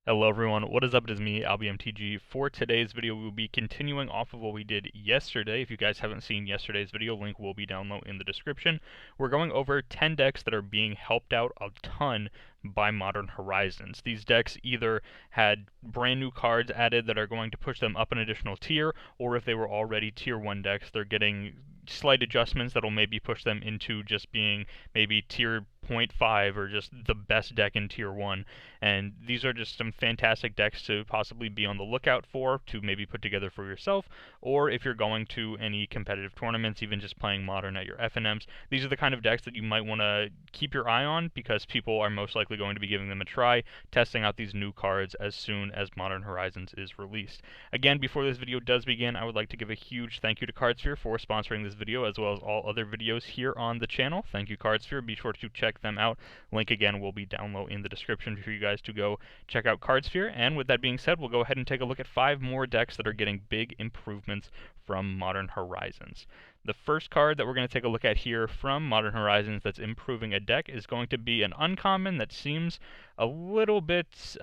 Hello everyone, what is up? It is me, AlbyMTG. For today's video, we will be continuing off of what we did yesterday. If you guys haven't seen yesterday's video, link will be down low in the description. We're going over 10 decks that are being helped out a ton by Modern Horizons. These decks either had brand new cards added that are going to push them up an additional tier, or if they were already tier 1 decks, they're getting slight adjustments that'll maybe push them into just being maybe tier 0.5 or just the best deck in tier 1. And these are just some fantastic decks to possibly be on the lookout for, to maybe put together for yourself, or if you're going to any competitive tournaments, even just playing Modern at your FNMs. These are the kind of decks that you might want to keep your eye on, because people are most likely going to be giving them a try, testing out these new cards as soon as Modern Horizons is released. Again, before this video does begin, I would like to give a huge thank you to CardSphere for sponsoring this video, as well as all other videos here on the channel. Thank you, CardSphere. Be sure to check them out. Link again will be down low in the description for you guys to go check out CardSphere. And with that being said, we'll go ahead and take a look at 5 more decks that are getting big improvements from Modern Horizons. The first card that we're going to take a look at here from Modern Horizons that's improving a deck is going to be an uncommon that seems a little bit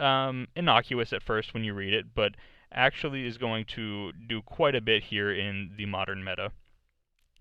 innocuous at first when you read it, but actually is going to do quite a bit here in the Modern meta.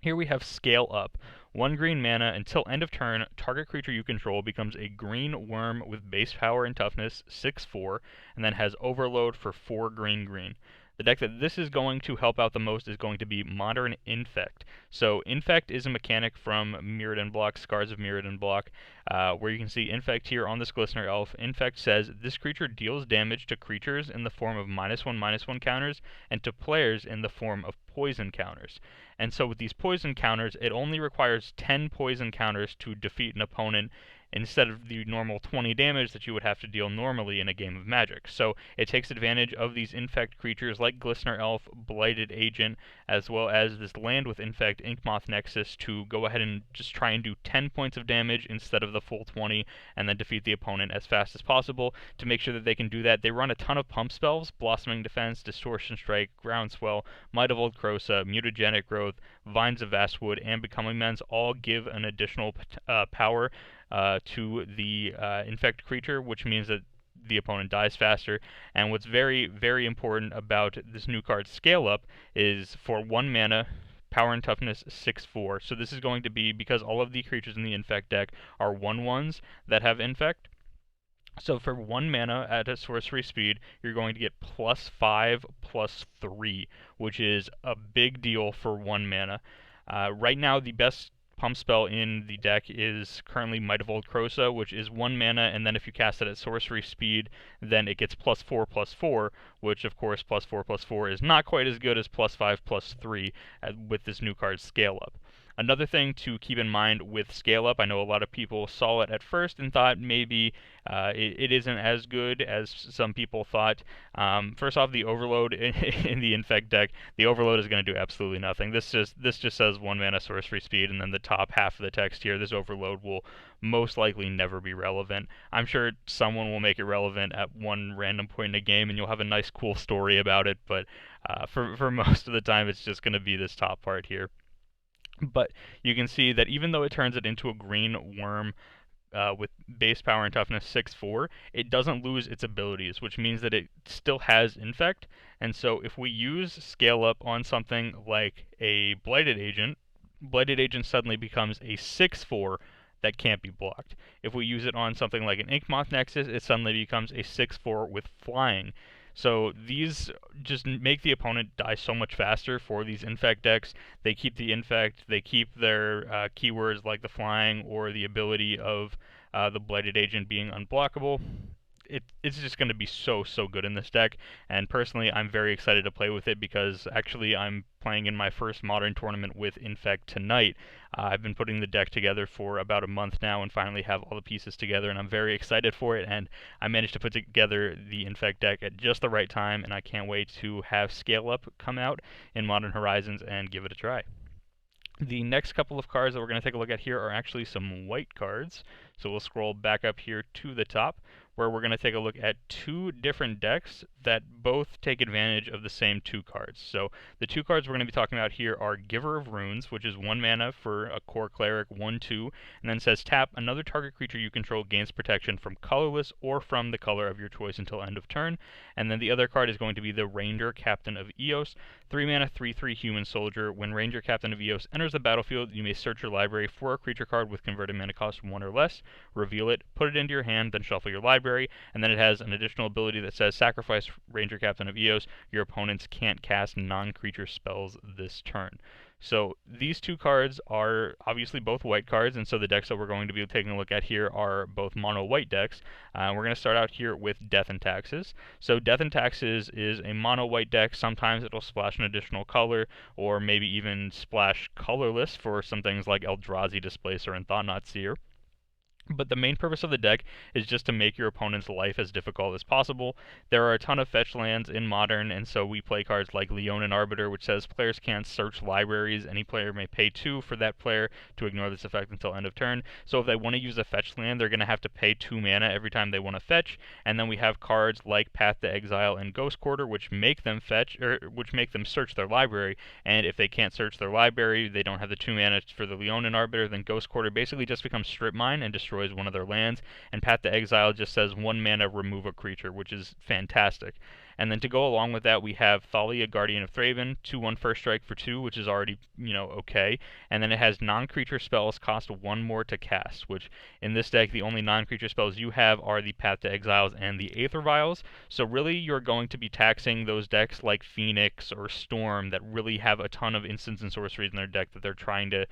Here we have Scale Up. 1 green mana until end of turn, target creature you control becomes a green worm with base power and toughness 6/4, and then has Overload for 4 green. The deck that this is going to help out the most is going to be Modern Infect. So Infect is a mechanic from Mirrodin Block, Scars of Mirrodin Block, where you can see Infect here on this Glistener Elf. Infect says, this creature deals damage to creatures in the form of -1/-1 counters, and to players in the form of poison counters. And so with these poison counters, it only requires 10 poison counters to defeat an opponent, instead of the normal 20 damage that you would have to deal normally in a game of Magic. So it takes advantage of these Infect creatures like Glistener Elf, Blighted Agent, as well as this land with Infect, Inkmoth Nexus, to go ahead and just try and do 10 points of damage instead of the full 20, and then defeat the opponent as fast as possible. To make sure that they can do that, they run a ton of pump spells: Blossoming Defense, Distortion Strike, Groundswell, Might of Old Krosa, Mutagenic Growth, Vines of Vastwood, and Becoming Men's all give an additional power to the Infect creature, which means that the opponent dies faster. And what's very, very important about this new card, Scale Up, is for 1 mana, power and toughness 6/4. So this is going to be, because all of the creatures in the Infect deck are 1/1s that have Infect. So for 1 mana at a sorcery speed, you're going to get +5/+3, which is a big deal for 1 mana. Right now, the best pump spell in the deck is currently Might of Old Krosa, which is 1 mana, and then if you cast it at sorcery speed, then it gets +4/+4, which of course +4/+4 is not quite as good as +5/+3 with this new card Scale Up. Another thing to keep in mind with Scale Up, I know a lot of people saw it at first and thought maybe it isn't as good as some people thought. First off, the Overload in the Infect deck, the Overload is going to do absolutely nothing. This just says 1 mana sorcery speed, and then the top half of the text here, this Overload will most likely never be relevant. I'm sure someone will make it relevant at one random point in a game, and you'll have a nice, cool story about it, but for most of the time, it's just going to be this top part here. But you can see that even though it turns it into a green worm with base power and toughness 6/4, it doesn't lose its abilities, which means that it still has Infect. And so if we use Scale Up on something like a Blighted Agent suddenly becomes a 6/4 that can't be blocked. If we use it on something like an Inkmoth Nexus, it suddenly becomes a 6/4 with flying. So these just make the opponent die so much faster for these Infect decks. They keep the Infect, they keep their keywords like the flying or the ability of the Blighted Agent being unblockable. It's just going to be so good in this deck, and personally I'm very excited to play with it, because actually I'm playing in my first Modern tournament with Infect tonight. I've been putting the deck together for about a month now and finally have all the pieces together, and I'm very excited for it, and I managed to put together the Infect deck at just the right time, and I can't wait to have Scale Up come out in Modern Horizons and give it a try. The next couple of cards that we're going to take a look at here are actually some white cards. So we'll scroll back up here to the top, where we're going to take a look at two different decks that both take advantage of the same two cards. So the two cards we're going to be talking about here are Giver of Runes, which is 1 mana for a core cleric, 1/2, and then says tap another target creature you control gains protection from colorless or from the color of your choice until end of turn. And then the other card is going to be the Ranger Captain of Eos, 3 mana, 3/3 human soldier. When Ranger Captain of Eos enters the battlefield, you may search your library for a creature card with converted mana cost 1 or less, reveal it, put it into your hand, then shuffle your library, and then it has an additional ability that says sacrifice Ranger Captain of Eos. Your opponents can't cast non-creature spells this turn. So these two cards are obviously both white cards, and so the decks that we're going to be taking a look at here are both mono-white decks. We're going to start out here with Death and Taxes. So Death and Taxes is a mono-white deck. Sometimes it'll splash an additional color, or maybe even splash colorless for some things like Eldrazi Displacer and Thought-Knot Seer. But the main purpose of the deck is just to make your opponent's life as difficult as possible. There are a ton of fetch lands in Modern, and so we play cards like Leonin Arbiter, which says players can't search libraries. Any player may pay 2 for that player to ignore this effect until end of turn. So if they want to use a fetch land, they're going to have to pay 2 mana every time they want to fetch. And then we have cards like Path to Exile and Ghost Quarter, which make them fetch, or which make them search their library. And if they can't search their library, they don't have the 2 mana for the Leonin Arbiter, then Ghost Quarter basically just becomes Strip Mine and destroys one of their lands, and Path to Exile just says 1 mana remove a creature, which is fantastic. And then to go along with that, we have Thalia, Guardian of Thraben, 2/1 first strike for 2, which is already, okay. And then it has non-creature spells cost 1 more to cast, which in this deck, the only non-creature spells you have are the Path to Exiles and the Aether Vials. So really, you're going to be taxing those decks like Phoenix or Storm that really have a ton of instants and sorceries in their deck that they're trying to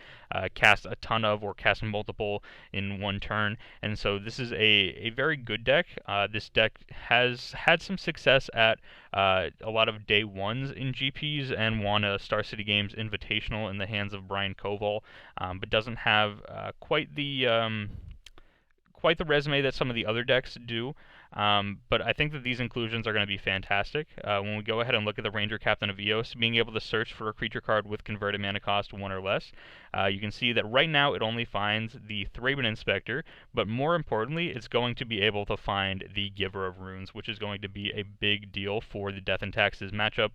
cast a ton of, or cast multiple in one turn. And so this is a very good deck. This deck has had some success at a lot of day ones in GPs and won a Star City Games Invitational in the hands of Brian Koval, but doesn't have quite the resume that some of the other decks do. But I think that these inclusions are going to be fantastic. When we go ahead and look at the Ranger Captain of Eos, being able to search for a creature card with converted mana cost 1 or less, you can see that right now it only finds the Thraben Inspector, but more importantly, it's going to be able to find the Giver of Runes, which is going to be a big deal for the Death and Taxes matchup.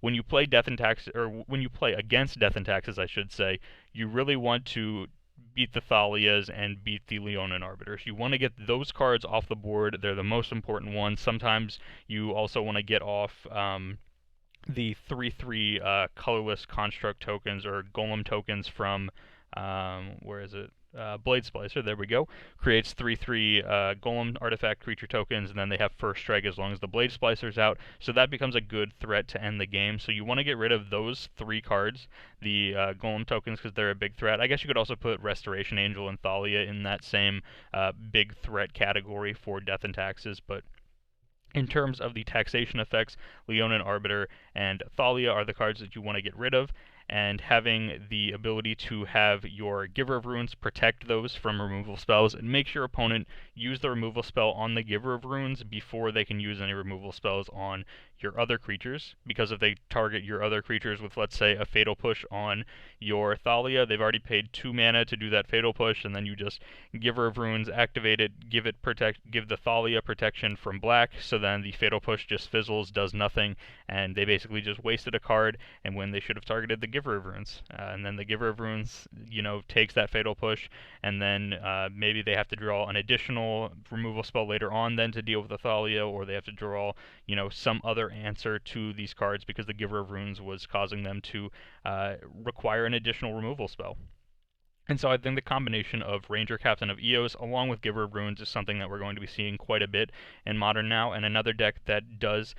When you play Death and Taxes, or when you play against Death and Taxes, I should say, you really want to beat the Thalias and beat the Leonin Arbiters. You want to get those cards off the board. They're the most important ones. Sometimes you also want to get off the 3/3 colorless construct tokens or golem tokens from where is it? Blade Splicer, there we go, creates 3/3 golem artifact creature tokens, and then they have first strike as long as the Blade Splicer's out, so that becomes a good threat to end the game. So you want to get rid of those 3 cards, the golem tokens, because they're a big threat. I guess you could also put Restoration Angel and Thalia in that same big threat category for Death and Taxes, but in terms of the taxation effects, Leonin Arbiter and Thalia are the cards that you want to get rid of, and having the ability to have your Giver of Runes protect those from removal spells. It makes your opponent use the removal spell on the Giver of Runes before they can use any removal spells on your other creatures, because if they target your other creatures with, let's say, a Fatal Push on your Thalia, they've already paid 2 mana to do that Fatal Push, and then you just Giver of Runes, activate it, give the Thalia protection from black, so then the Fatal Push just fizzles, does nothing, and they basically just wasted a card, and when they should have targeted the Giver of Runes. And then the Giver of Runes, takes that Fatal Push, and then maybe they have to draw an additional removal spell later on then to deal with the Thalia, or they have to draw, some other answer to these cards because the Giver of Runes was causing them to require an additional removal spell. And so I think the combination of Ranger Captain of Eos along with Giver of Runes is something that we're going to be seeing quite a bit in Modern now, and another deck that does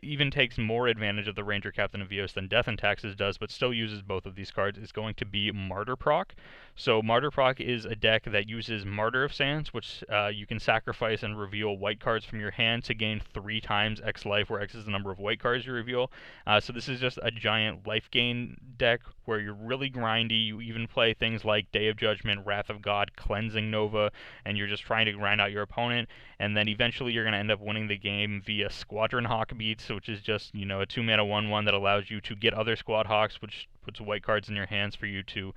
even takes more advantage of the Ranger Captain of Eos than Death and Taxes does, but still uses both of these cards, is going to be Martyr Proc. So Martyr Proc is a deck that uses Martyr of Sands, which you can sacrifice and reveal white cards from your hand to gain 3 times X life, where X is the number of white cards you reveal. So this is just a giant life gain deck where you're really grindy. You even play things like Day of Judgment, Wrath of God, Cleansing Nova, and you're just trying to grind out your opponent, and then eventually you're going to end up winning the game via Squadron Hawk Beats, which is just, a 2 mana 1/1 that allows you to get other Squad Hawks, which puts white cards in your hands for you to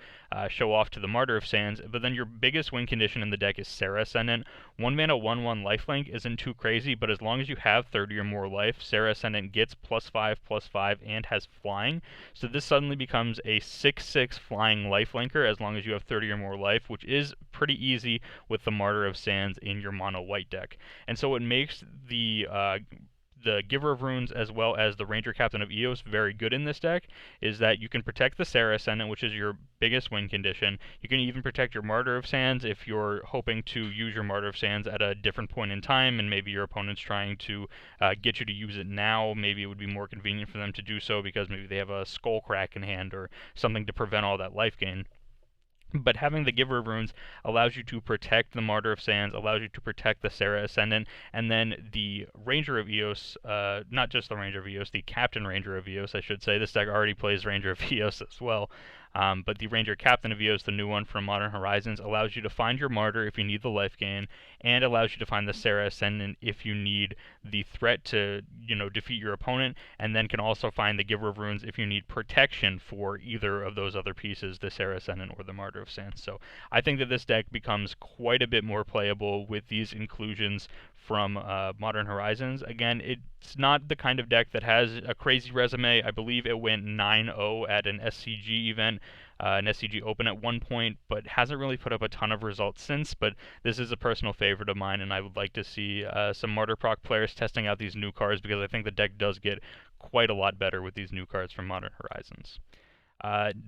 show off to the Martyr of Sands. But then your biggest win condition in the deck is Serra Ascendant. 1-mana 1/1 lifelink isn't too crazy, but as long as you have 30 or more life, Serra Ascendant gets +5/+5 and has flying. So this suddenly becomes a 6/6 flying lifelinker as long as you have 30 or more life, which is pretty easy with the Martyr of Sands in your mono white deck. And so it makes the Giver of Runes as well as the Ranger Captain of Eos very good in this deck, is that you can protect the Serra Ascendant, which is your biggest win condition. You can even protect your Martyr of Sands if you're hoping to use your Martyr of Sands at a different point in time, and maybe your opponent's trying to get you to use it now. Maybe it would be more convenient for them to do so because maybe they have a Skullcrack in hand or something to prevent all that life gain. But having the Giver of Runes allows you to protect the Martyr of Sands, allows you to protect the Serra Ascendant, and then the Ranger of Eos, not just the Ranger of Eos, the Captain Ranger of Eos, I should say. This deck already plays Ranger of Eos as well. But the Ranger Captain of Eos, the new one from Modern Horizons, allows you to find your Martyr if you need the life gain, and allows you to find the Serra Ascendant if you need the threat to, defeat your opponent, and then can also find the Giver of Runes if you need protection for either of those other pieces, the Serra Ascendant or the Martyr of Sands. So I think that this deck becomes quite a bit more playable with these inclusions from Modern Horizons. Again, it's not the kind of deck that has a crazy resume. I believe it went 9-0 at an SCG event, an SCG Open at one point, but hasn't really put up a ton of results since. But this is a personal favorite of mine, and I would like to see some Martyr Proc players testing out these new cards, because I think the deck does get quite a lot better with these new cards from Modern Horizons.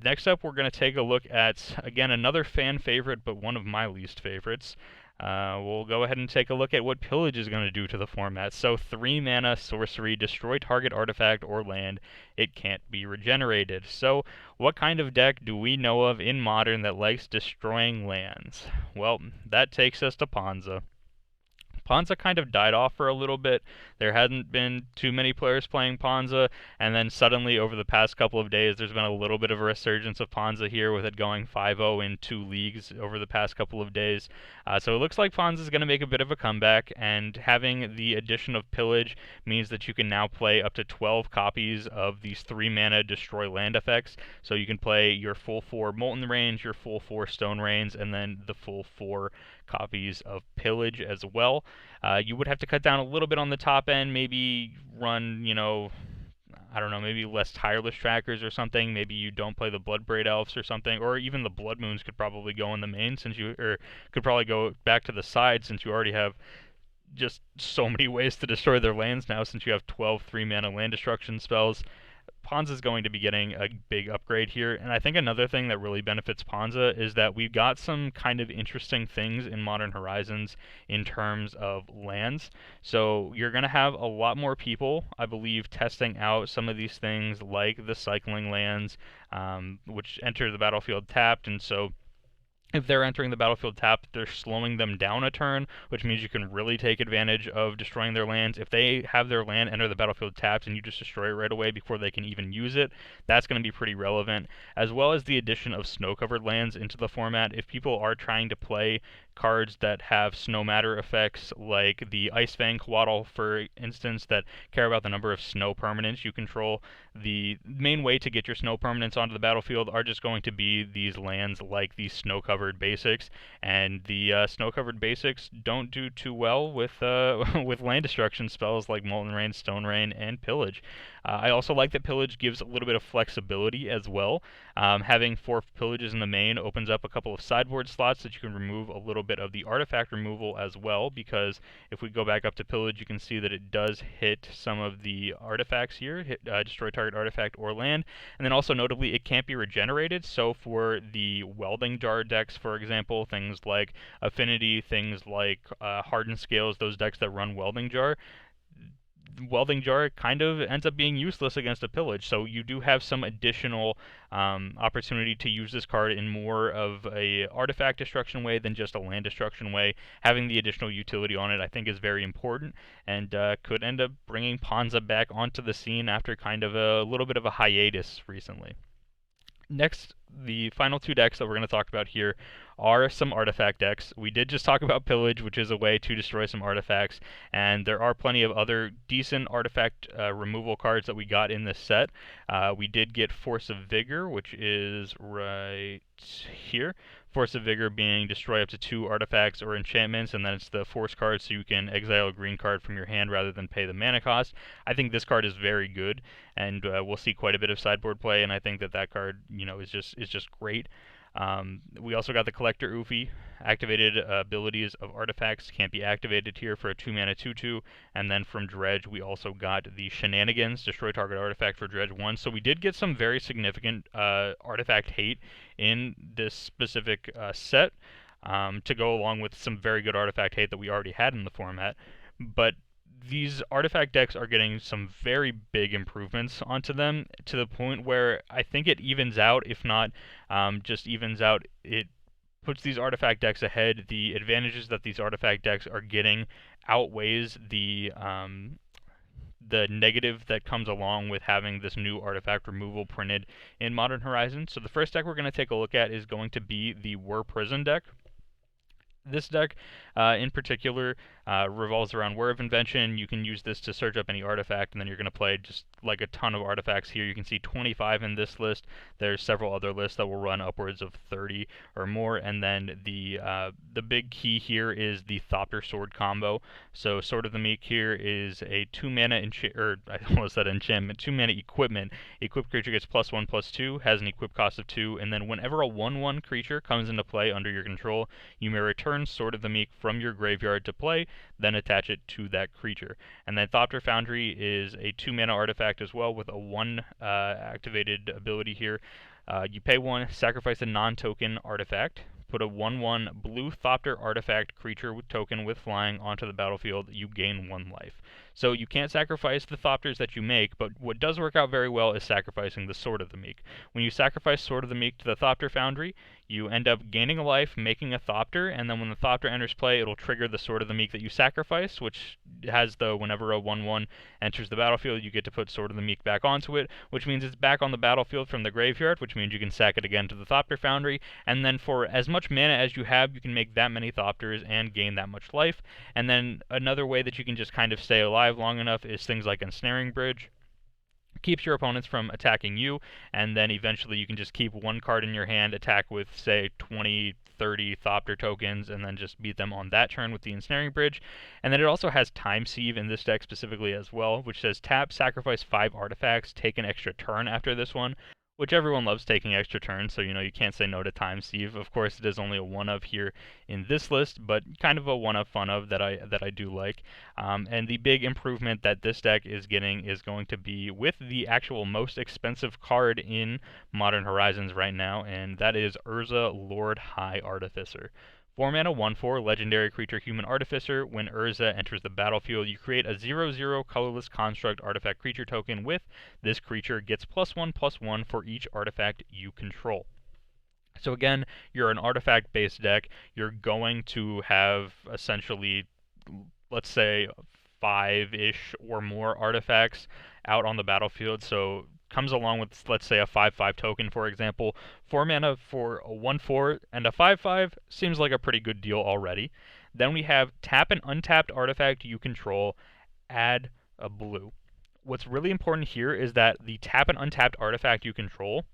Next up, we're going to take a look at, again, another fan favorite, but one of my least favorites. We'll go ahead and take a look at what Pillage is going to do to the format. So 3-mana sorcery, destroy target artifact or land. It can't be regenerated. So what kind of deck do we know of in Modern that likes destroying lands? Well, that takes us to Ponza. Ponza kind of died off for a little bit. There hadn't been too many players playing Ponza, and then suddenly over the past couple of days there's been a little bit of a resurgence of Ponza here, with it going 5-0 in 2 leagues over the past couple of days. So it looks like Ponza is going to make a bit of a comeback, and having the addition of Pillage means that you can now play up to 12 copies of these 3-mana destroy land effects. So you can play your full 4 Molten Range, your full 4 Stone Rains, and then the full 4 copies of Pillage as well. You would have to cut down a little bit on the top end, maybe run, I don't know, maybe less Tireless Trackers or something. Maybe you don't play the Bloodbraid Elves or something, or even the Blood Moons could probably go in the main, or could probably go back to the side, since you already have just so many ways to destroy their lands now, since you have 12 3-mana land destruction spells. Ponza is going to be getting a big upgrade here, and I think another thing that really benefits Ponza is that we've got some kind of interesting things in Modern Horizons in terms of lands. So you're going to have a lot more people, I believe, testing out some of these things like the cycling lands, which enter the battlefield tapped, and so if they're entering the battlefield tapped, they're slowing them down a turn, which means you can really take advantage of destroying their lands. If they have their land enter the battlefield tapped and you just destroy it right away before they can even use it, that's going to be pretty relevant, as well as the addition of snow-covered lands into the format. If people are trying to play cards that have snow matter effects, like the Icefang Coatl, for instance, that care about the number of snow permanents you control, the main way to get your snow permanents onto the battlefield are just going to be these lands like these snow-covered basics, and the snow-covered basics don't do too well with with land destruction spells like Molten Rain, Stone Rain, and Pillage. I also like that Pillage gives a little bit of flexibility as well. Having 4 Pillages in the main opens up a couple of sideboard slots that you can remove a little bit of the artifact removal as well, because if we go back up to Pillage, you can see that it does hit some of the artifacts here, destroy target artifact or land, and then also notably it can't be regenerated. So for the Welding Jar decks, for example, things like Affinity, things like Hardened Scales, those decks that run Welding Jar kind of ends up being useless against a Pillage. So you do have some additional opportunity to use this card in more of a artifact destruction way than just a land destruction way. Having the additional utility on it, I think, is very important, and could end up bringing Ponza back onto the scene after kind of a little bit of a hiatus recently. Next the final two decks that we're going to talk about here are some artifact decks. We did just talk about Pillage, which is a way to destroy some artifacts, and there are plenty of other decent artifact removal cards that we got in this set. We did get Force of Vigor, which is right here. Force of Vigor being destroy up to 2 artifacts or enchantments, and then it's the force card, so you can exile a green card from your hand rather than pay the mana cost. I think this card is very good, and we'll see quite a bit of sideboard play, and I think that card, is just great. We also got the Collector Oofy. Activated abilities of artifacts can't be activated here for a 2-mana 2/2. And then from Dredge, we also got the Shenanigans, destroy target artifact for Dredge 1. So we did get some very significant artifact hate in this specific set to go along with some very good artifact hate that we already had in the format. But these artifact decks are getting some very big improvements onto them to the point where I think it evens out, if not just evens out, it puts these artifact decks ahead. The advantages that these artifact decks are getting outweighs the negative that comes along with having this new artifact removal printed in Modern Horizons. So the first deck we're going to take a look at is going to be the Whir Prison deck. This deck, in particular, revolves around Whir of Invention. You can use this to search up any artifact, and then you're going to play just like a ton of artifacts here. You can see 25 in this list. There's several other lists that will run upwards of 30 or more, and then the big key here is the Thopter Sword combo. So Sword of the Meek here is a 2-mana I almost said enchantment, 2-mana equipment. Equipped creature gets +1/+2, has an equip cost of 2, and then whenever a 1/1 creature comes into play under your control, you may return Sword of the Meek from your graveyard to play, then attach it to that creature. And then Thopter Foundry is a 2-mana artifact as well with a 1 activated ability here. You pay 1, sacrifice a non-token artifact, put a 1/1 blue Thopter artifact creature token with flying onto the battlefield, you gain 1 life. So you can't sacrifice the Thopters that you make, but what does work out very well is sacrificing the Sword of the Meek. When you sacrifice Sword of the Meek to the Thopter Foundry, you end up gaining a life, making a Thopter, and then when the Thopter enters play, it'll trigger the Sword of the Meek that you sacrifice, which has whenever a 1/1 enters the battlefield, you get to put Sword of the Meek back onto it, which means it's back on the battlefield from the graveyard, which means you can sack it again to the Thopter Foundry, and then for as much mana as you have, you can make that many Thopters and gain that much life. And then another way that you can just kind of stay alive long enough is things like Ensnaring Bridge. Keeps your opponents from attacking you, and then eventually you can just keep 1 card in your hand, attack with, say, 20, 30 Thopter tokens, and then just beat them on that turn with the Ensnaring Bridge. And then it also has Time Sieve in this deck specifically as well, which says tap, sacrifice 5 artifacts, take an extra turn after this one, which everyone loves taking extra turns, so you can't say no to Time Sieve. Of course, it is only a 1-of here in this list, but kind of a 1-of fun-of that I do like. And the big improvement that this deck is getting is going to be with the actual most expensive card in Modern Horizons right now, and that is Urza, Lord High Artificer. 4-mana 1/4 legendary creature human artificer. When Urza enters the battlefield, you create a 0/0 colorless construct artifact creature token with this creature gets +1/+1 for each artifact you control. So again, you're an artifact-based deck. You're going to have essentially, let's say, 5-ish or more artifacts out on the battlefield. So comes along with, let's say, a 5/5 token, for example. 4 mana for a 1/4 and a 5/5 seems like a pretty good deal already. Then we have tap an untapped artifact you control, add a blue. What's really important here is that the tap an untapped artifact you control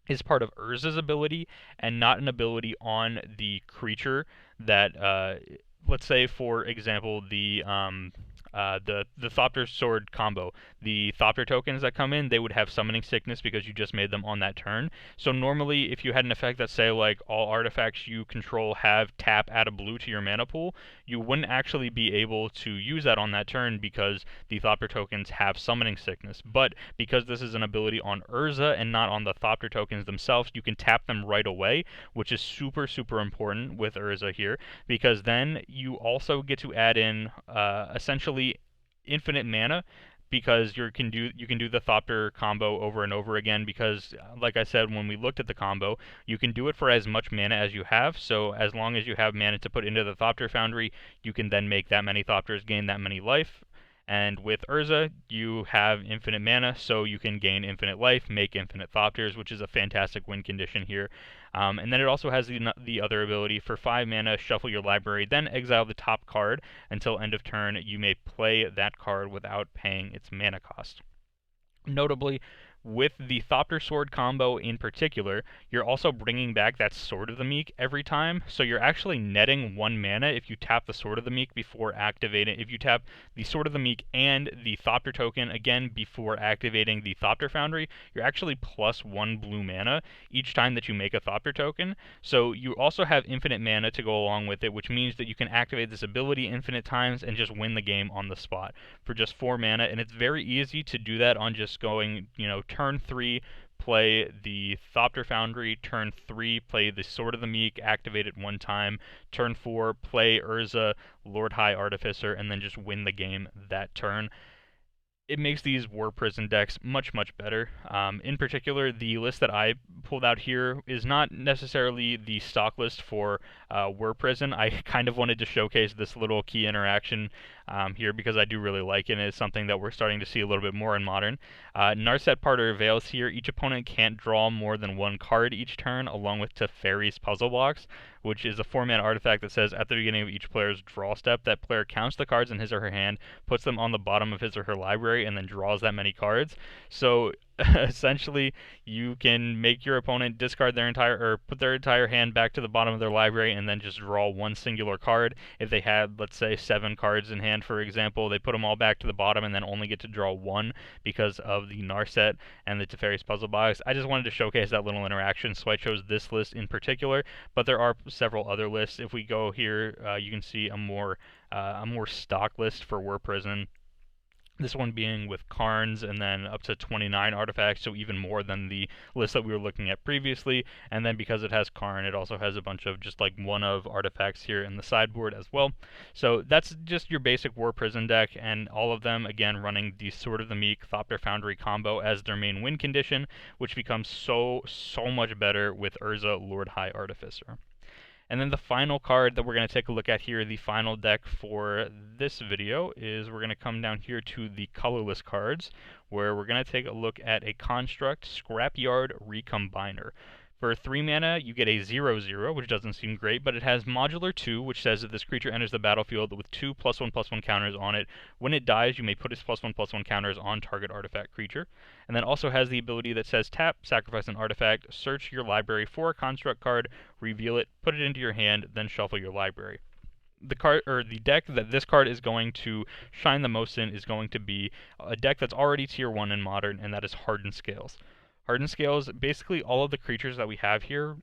is part of Urza's ability and not an ability on the creature that, let's say, for example, the Thopter Sword combo. The Thopter tokens that come in, they would have Summoning Sickness because you just made them on that turn. So normally, if you had an effect that say like all artifacts you control have tap, add a blue to your mana pool, you wouldn't actually be able to use that on that turn because the Thopter tokens have Summoning Sickness. But because this is an ability on Urza and not on the Thopter tokens themselves, you can tap them right away, which is super, super important with Urza here, because then you also get to add in essentially infinite mana, because you can do the Thopter combo over and over again, because like I said when we looked at the combo, you can do it for as much mana as you have. So as long as you have mana to put into the Thopter Foundry, you can then make that many Thopters, gain that many life. And with Urza, you have infinite mana, so you can gain infinite life, make infinite Thopters, which is a fantastic win condition here. And then it also has the other ability for 5 mana, shuffle your library, then exile the top card until end of turn. You may play that card without paying its mana cost. Notably, with the Thopter Sword combo in particular, you're also bringing back that Sword of the Meek every time, so you're actually netting 1 mana if you tap the Sword of the Meek before activating. If you tap the Sword of the Meek and the Thopter token again before activating the Thopter Foundry, you're actually plus 1 blue mana each time that you make a Thopter token. So you also have infinite mana to go along with it, which means that you can activate this ability infinite times and just win the game on the spot for just 4 mana, and it's very easy to do that on just going, turn 3, play the Thopter Foundry, turn 3, play the Sword of the Meek, activate it 1 time, turn 4, play Urza, Lord High Artificer, and then just win the game that turn. It makes these War Prison decks much, much better. In particular, the list that I pulled out here is not necessarily the stock list for War Prison. I kind of wanted to showcase this little key interaction here because I do really like it, and it's something that we're starting to see a little bit more in Modern. Narset Parter Veils here. Each opponent can't draw more than 1 card each turn, along with Teferi's Puzzle Box, which is a 4-mana artifact that says at the beginning of each player's draw step, that player counts the cards in his or her hand, puts them on the bottom of his or her library, and then draws that many cards. So essentially, you can make your opponent discard their put their entire hand back to the bottom of their library and then just draw 1 singular card. If they had, let's say, 7 cards in hand, for example, they put them all back to the bottom and then only get to draw 1 because of the Narset and the Teferi's Puzzle Box. I just wanted to showcase that little interaction, so I chose this list in particular, but there are several other lists. If we go here, you can see a more stock list for War Prison. This one being with Karns and then up to 29 artifacts, so even more than the list that we were looking at previously. And then because it has Karn, it also has a bunch of just like one-of artifacts here in the sideboard as well. So that's just your basic War Prison deck, and all of them, again, running the Sword of the Meek, Thopter Foundry combo as their main win condition, which becomes so much better with Urza, Lord High Artificer. And then the final card that we're going to take a look at here, the final deck for this video, is we're going to come down here to the colorless cards, where we're going to take a look at a Construct Scrapyard Recombiner. For 3 mana, you get a 0/0, which doesn't seem great, but it has Modular 2, which says that this creature enters the battlefield with 2 +1/+1 counters on it. When it dies, you may put its +1/+1 counters on target artifact creature. And then also has the ability that says tap, sacrifice an artifact, search your library for a construct card, reveal it, put it into your hand, then shuffle your library. The card, or the deck that this card is going to shine the most in, is going to be a deck that's already tier 1 in Modern, and that is Hardened Scales. Hardened Scales, basically all of the creatures that we have here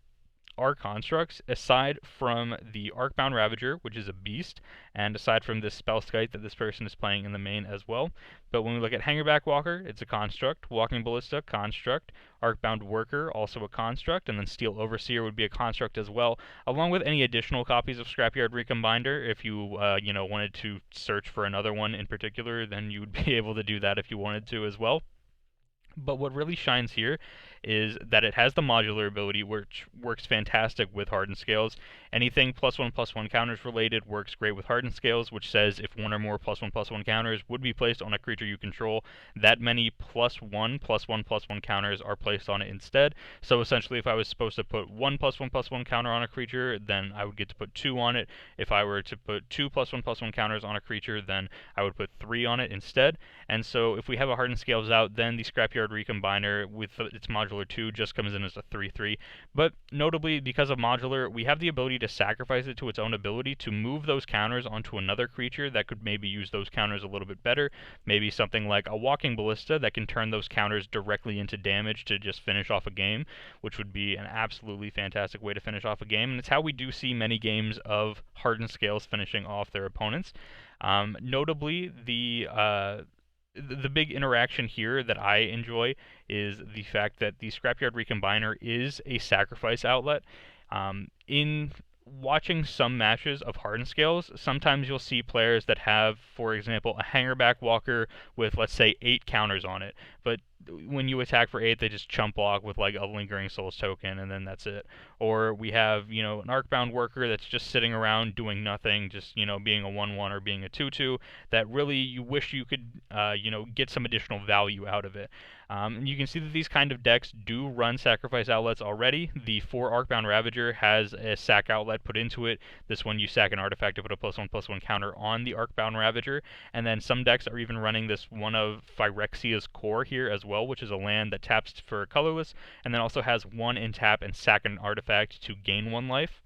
are constructs, aside from the Arcbound Ravager, which is a beast, and aside from this Spellskite that this person is playing in the main as well. But when we look at Hangerback Walker, it's a construct. Walking Ballista, construct. Arcbound Worker, also a construct, and then Steel Overseer would be a construct as well, along with any additional copies of Scrapyard Recombiner. If you wanted to search for another one in particular, then you would be able to do that if you wanted to as well. But what really shines here is that it has the modular ability, which works fantastic with Hardened Scales. Anything +1/+1 counters related works great with Hardened Scales, which says if 1 or more +1/+1 counters would be placed on a creature you control, that many +1/+1/+1 counters are placed on it instead. So essentially, if I was supposed to put 1 +1/+1 counter on a creature, then I would get to put 2 on it. If I were to put 2 +1/+1 counters on a creature, then I would put 3 on it instead. And so if we have a Hardened Scales out, then the Scrapyard Recombiner with its modular 2 just comes in as a 3/3. But notably, because of modular, we have the ability to sacrifice it to its own ability to move those counters onto another creature that could maybe use those counters a little bit better. Maybe something like a Walking Ballista that can turn those counters directly into damage to just finish off a game, which would be an absolutely fantastic way to finish off a game. And it's how we do see many games of Hardened Scales finishing off their opponents. Notably, the big interaction here that I enjoy is the fact that the Scrapyard Recombiner is a sacrifice outlet. In watching some matches of Hardened Scales, sometimes you'll see players that have, for example, a Hangerback Walker with, let's say, 8 counters on it. But when you attack for 8, they just chump block with like a Lingering Souls token, and then that's it. Or we have, you know, an Arcbound Worker that's just sitting around doing nothing, just, you know, being a 1/1 or being a 2/2, that really you wish you could, you know, get some additional value out of it. And you can see that these kind of decks do run sacrifice outlets already. The 4 Arcbound Ravager has a sack outlet put into it. This one you sack an artifact to put a +1/+1 counter on the Arcbound Ravager. And then some decks are even running this one of Phyrexia's Core here as well, which is a land that taps for colorless, and then also has 1 in tap and sack an artifact to gain 1 life.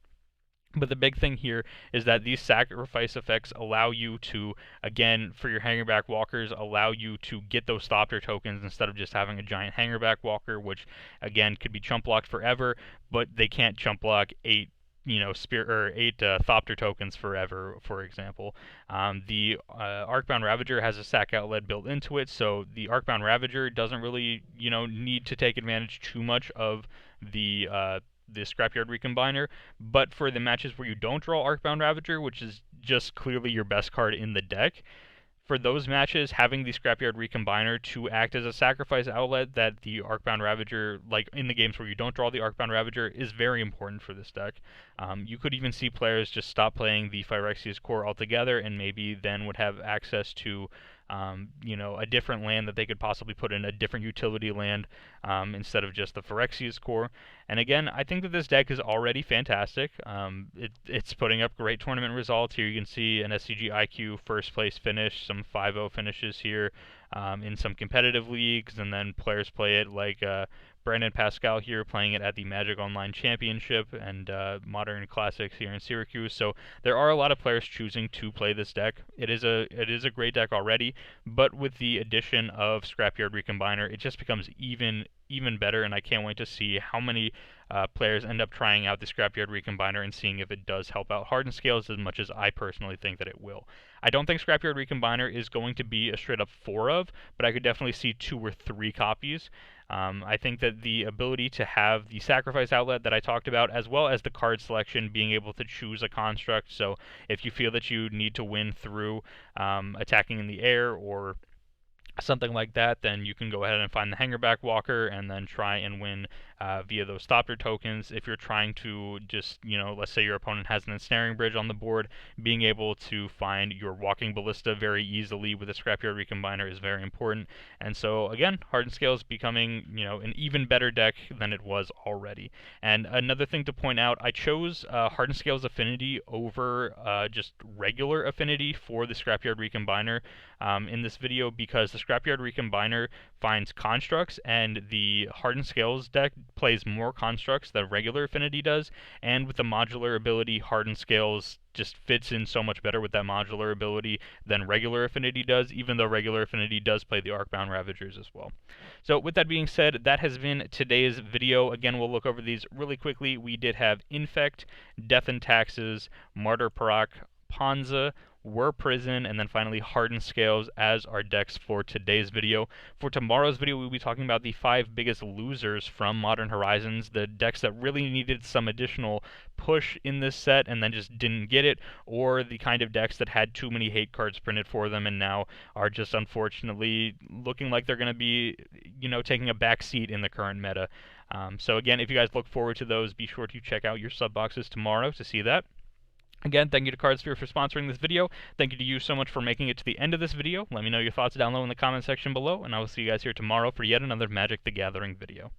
But the big thing here is that these sacrifice effects allow you to, again, for your hangerback walkers, allow you to get those Thopter tokens instead of just having a giant hangerback walker, which, again, could be chump blocked forever, but they can't chump block 8 Thopter tokens forever, for example. The Arcbound Ravager has a sack outlet built into it, so the Arcbound Ravager doesn't really, you know, need to take advantage too much of the Scrapyard Recombiner, but for the matches where you don't draw Arcbound Ravager, which is just clearly your best card in the deck, for those matches, having the Scrapyard Recombiner to act as a sacrifice outlet that the Arcbound Ravager, like in the games where you don't draw the Arcbound Ravager, is very important for this deck. You could even see players just stop playing the Phyrexia's Core altogether, and maybe then would have access to you know, a different land that they could possibly put in, a different utility land instead of just the Phyrexia's Core. And again, I think that this deck is already fantastic. It's putting up great tournament results. Here you can see an SCG IQ first place finish, some 5-0 finishes here in some competitive leagues, and then players play it like Brandon Pascal here playing it at the Magic Online Championship and Modern Classics here in Syracuse. So there are a lot of players choosing to play this deck. It is a great deck already, but with the addition of Scrapyard Recombiner, it just becomes even better, and I can't wait to see how many players end up trying out the Scrapyard Recombiner and seeing if it does help out Hardened Scales as much as I personally think that it will. I don't think Scrapyard Recombiner is going to be a straight up 4 of, but I could definitely see 2 or 3 copies. I think that the ability to have the sacrifice outlet that I talked about, as well as the card selection, being able to choose a construct, so if you feel that you need to win through attacking in the air or something like that, then you can go ahead and find the Hangerback Walker and then try and win via those Thopter tokens. If you're trying to just, you know, let's say your opponent has an Ensnaring Bridge on the board, being able to find your Walking Ballista very easily with a Scrapyard Recombiner is very important. And so, again, Hardened Scales becoming, you know, an even better deck than it was already. And another thing to point out, I chose Hardened Scales Affinity over just regular Affinity for the Scrapyard Recombiner in this video, because the Scrapyard Recombiner finds constructs, and the Hardened Scales deck plays more constructs than regular Affinity does, and with the modular ability, Hardened Scales just fits in so much better with that modular ability than regular Affinity does, even though regular Affinity does play the Arcbound Ravagers as well. So with that being said, that has been today's video. Again, we'll look over these really quickly. We did have Infect, Death and Taxes, Martyr Proc, Ponza, Prison, and then finally Hardened Scales as our decks for today's video. For tomorrow's video, we'll be talking about the 5 biggest losers from Modern Horizons, the decks that really needed some additional push in this set and then just didn't get it, or the kind of decks that had too many hate cards printed for them and now are just unfortunately looking like they're going to be, you know, taking a back seat in the current meta. So again, if you guys look forward to those, be sure to check out your sub boxes tomorrow to see that. Again, thank you to Cardsphere for sponsoring this video. Thank you to you so much for making it to the end of this video. Let me know your thoughts down low in the comment section below, and I will see you guys here tomorrow for yet another Magic the Gathering video.